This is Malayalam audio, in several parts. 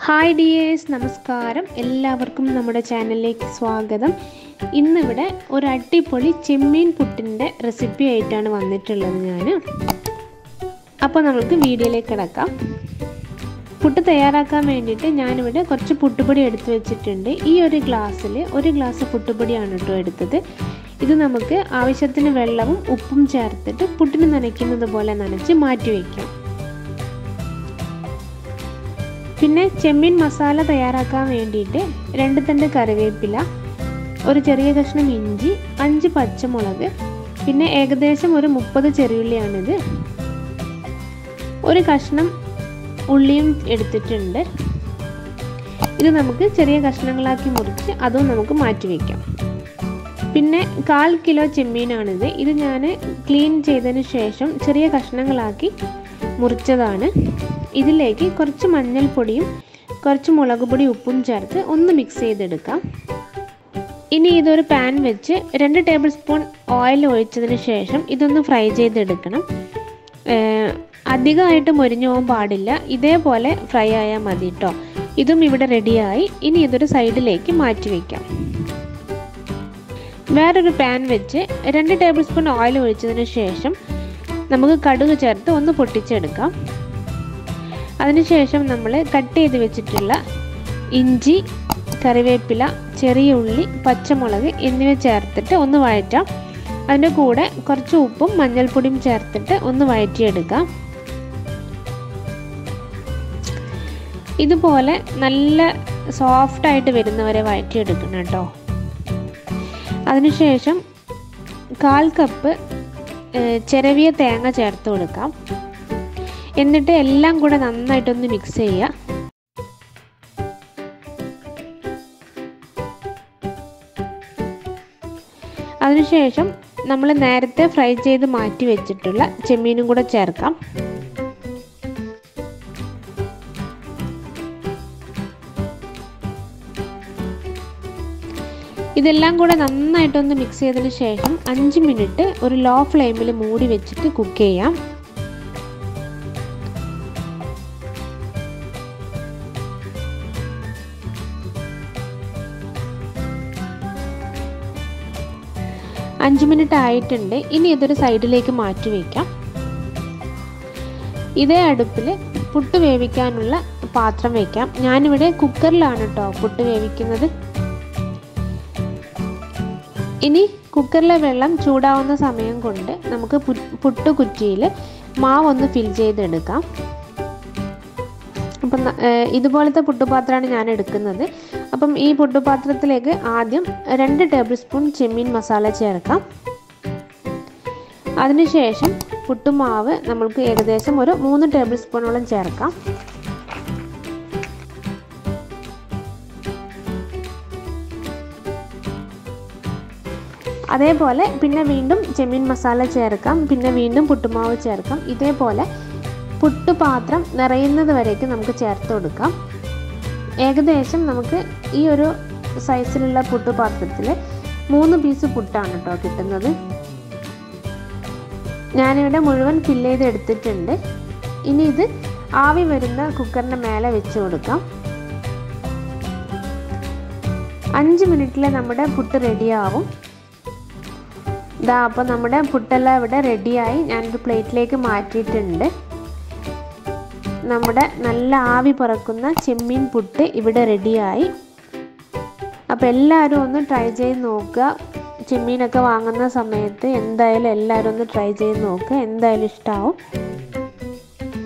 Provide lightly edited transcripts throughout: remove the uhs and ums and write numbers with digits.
ഹായ് ഡിയേഴ്സ്, നമസ്കാരം. എല്ലാവർക്കും നമ്മുടെ ചാനലിലേക്ക് സ്വാഗതം. ഇന്നിവിടെ ഒരു അടിപൊളി ചെമ്മീൻ പുട്ടിൻ്റെ റെസിപ്പി ആയിട്ടാണ് വന്നിട്ടുള്ളത് ഞാൻ. അപ്പോൾ നമുക്ക് വീഡിയോയിലേക്ക് കിടക്കാം. പുട്ട് തയ്യാറാക്കാൻ വേണ്ടിയിട്ട് ഞാനിവിടെ കുറച്ച് പുട്ടുപൊടി എടുത്ത് വെച്ചിട്ടുണ്ട്. ഈ ഒരു ഗ്ലാസ്സിൽ ഒരു ഗ്ലാസ് പുട്ടുപൊടിയാണ് കേട്ടോ എടുത്തത്. ഇത് നമുക്ക് ആവശ്യത്തിന് വെള്ളവും ഉപ്പും ചേർത്തിട്ട് പുട്ടിന് നനയ്ക്കുന്നത് പോലെ നനച്ച് മാറ്റി വയ്ക്കാം. പിന്നെ ചെമ്മീൻ മസാല തയ്യാറാക്കാൻ വേണ്ടിയിട്ട് 2 തണ്ട് കറിവേപ്പില, ഒരു ചെറിയ കഷ്ണം ഇഞ്ചി, 5 പച്ചമുളക്, പിന്നെ ഏകദേശം ഒരു 30 ചെറിയുള്ളിയാണിത്. ഒരു കഷ്ണം ഉള്ളിയും എടുത്തിട്ടുണ്ട്. ഇത് നമുക്ക് ചെറിയ കഷ്ണങ്ങളാക്കി മുറിച്ച് അതും നമുക്ക് മാറ്റി വയ്ക്കാം. പിന്നെ 1/4 കിലോ ചെമ്മീനാണിത്. ഇത് ഞാൻ ക്ലീൻ ചെയ്തതിന് ശേഷം ചെറിയ കഷ്ണങ്ങളാക്കി മുറിച്ചതാണ്. ഇതിലേക്ക് കുറച്ച് മഞ്ഞൾപ്പൊടിയും കുറച്ച് മുളക് പൊടി ഉപ്പും ചേർത്ത് ഒന്ന് മിക്സ് ചെയ്തെടുക്കാം. ഇനി ഇതൊരു പാൻ വെച്ച് 2 ടേബിൾ സ്പൂൺ ഓയിൽ ഒഴിച്ചതിന് ശേഷം ഇതൊന്ന് ഫ്രൈ ചെയ്തെടുക്കണം. അധികമായിട്ട് മൊരിഞ്ഞു പോകാൻ പാടില്ല. ഇതേപോലെ ഫ്രൈ ആയാൽ മതി കേട്ടോ. ഇതും ഇവിടെ റെഡിയായി. ഇനി ഇതൊരു സൈഡിലേക്ക് മാറ്റി വയ്ക്കാം. വേറൊരു പാൻ വെച്ച് 2 ടേബിൾ സ്പൂൺ ഓയിൽ ഒഴിച്ചതിന് ശേഷം നമുക്ക് കടുക് ചേർത്ത് ഒന്ന് പൊട്ടിച്ചെടുക്കാം. അതിനുശേഷം നമ്മൾ കട്ട് ചെയ്ത് വെച്ചിട്ടുള്ള ഇഞ്ചി, കറിവേപ്പില, ചെറിയ ഉള്ളി, പച്ചമുളക് എന്നിവ ചേർത്തിട്ട് ഒന്ന് വഴറ്റാം. അതിൻ്റെ കൂടെ കുറച്ച് ഉപ്പും മഞ്ഞൾപ്പൊടിയും ചേർത്തിട്ട് ഒന്ന് വഴറ്റിയെടുക്കാം. ഇതുപോലെ നല്ല സോഫ്റ്റായിട്ട് വരുന്നവരെ വഴറ്റിയെടുക്കണം കേട്ടോ. അതിനുശേഷം 1/4 കപ്പ് ചിരവിയ തേങ്ങ ചേർത്ത് കൊടുക്കാം. എന്നിട്ട് എല്ലാം കൂടെ നന്നായിട്ടൊന്ന് മിക്സ് ചെയ്യുക. അതിനുശേഷം നമ്മൾ നേരത്തെ ഫ്രൈ ചെയ്ത് മാറ്റി വെച്ചിട്ടുള്ള ചെമ്മീനും കൂടെ ചേർക്കാം. ഇതെല്ലാം കൂടെ നന്നായിട്ടൊന്ന് മിക്സ് ചെയ്തതിന് ശേഷം 5 മിനിറ്റ് ഒരു ലോ ഫ്ലെയിമിൽ മൂടി വെച്ചിട്ട് കുക്ക് ചെയ്യാം. അഞ്ച് മിനിറ്റ് ആയിട്ടുണ്ട്. ഇനി ഇതൊരു സൈഡിലേക്ക് മാറ്റി വയ്ക്കാം. ഇതേ അടുപ്പിൽ പുട്ട് വേവിക്കാനുള്ള പാത്രം വയ്ക്കാം. ഞാനിവിടെ കുക്കറിലാണ് കേട്ടോ പുട്ട് വേവിക്കുന്നത്. ഇനി കുക്കറിലെ വെള്ളം ചൂടാവുന്ന സമയം കൊണ്ട് നമുക്ക് പുട്ട് കുറ്റിയിൽ മാവൊന്ന് ഫിൽ ചെയ്തെടുക്കാം. അപ്പം ഇതുപോലത്തെ പുട്ടുപാത്രമാണ് ഞാൻ എടുക്കുന്നത്. അപ്പം ഈ പുട്ടുപാത്രത്തിലേക്ക് ആദ്യം 2 ടേബിൾ സ്പൂൺ ചെമ്മീൻ മസാല ചേർക്കാം. അതിനുശേഷം പുട്ടുമാവ് നമ്മൾക്ക് ഏകദേശം ഒരു 3 ടേബിൾ സ്പൂണോളം ചേർക്കാം. അതേപോലെ പിന്നെ വീണ്ടും ചെമ്മീൻ മസാല ചേർക്കാം. പിന്നെ വീണ്ടും പുട്ടുമാവ് ചേർക്കാം. ഇതേപോലെ പുട്ടുപാത്രം നിറയുന്നത് വരേക്ക് നമുക്ക് ചേർത്ത് കൊടുക്കാം. ഏകദേശം നമുക്ക് ഈ ഒരു സൈസിലുള്ള പുട്ടുപാത്രത്തിൽ 3 പീസ് പുട്ടാണ് കേട്ടോ കിട്ടുന്നത്. ഞാനിവിടെ മുഴുവൻ ഫില്ല് ചെയ്ത് എടുത്തിട്ടുണ്ട്. ഇനി ഇത് ആവി വരുന്ന കുക്കറിൻ്റെ മേലെ വെച്ച് കൊടുക്കാം. 5 മിനിറ്റിൽ നമ്മുടെ പുട്ട് റെഡിയാവും. അപ്പോൾ നമ്മുടെ പുട്ടെല്ലാം ഇവിടെ റെഡിയായി. ഞാനൊരു പ്ലേറ്റിലേക്ക് മാറ്റിയിട്ടുണ്ട്. നമ്മുടെ നല്ല ആവി പറക്കുന്ന ചെമ്മീൻ പുട്ട് ഇവിടെ റെഡിയായി. അപ്പോൾ എല്ലാവരും ഒന്ന് ട്രൈ ചെയ്ത് നോക്കുക. ചെമ്മീനൊക്കെ വാങ്ങുന്ന സമയത്ത് എന്തായാലും എല്ലാവരും ഒന്ന് ട്രൈ ചെയ്ത് നോക്കുക. എന്തായാലും ഇഷ്ടമാവും.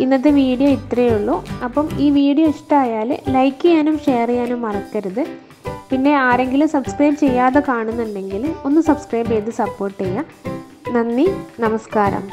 ഇന്നത്തെ വീഡിയോ ഇത്രയേ ഉള്ളൂ. അപ്പം ഈ വീഡിയോ ഇഷ്ടമായാൽ ലൈക്ക് ചെയ്യാനും ഷെയർ ചെയ്യാനും മറക്കരുത്. പിന്നെ ആരെങ്കിലും സബ്സ്ക്രൈബ് ചെയ്യാതെ കാണുന്നുണ്ടെങ്കിൽ ഒന്ന് സബ്സ്ക്രൈബ് ചെയ്ത് സപ്പോർട്ട് ചെയ്യുക. നന്ദി, നമസ്കാരം.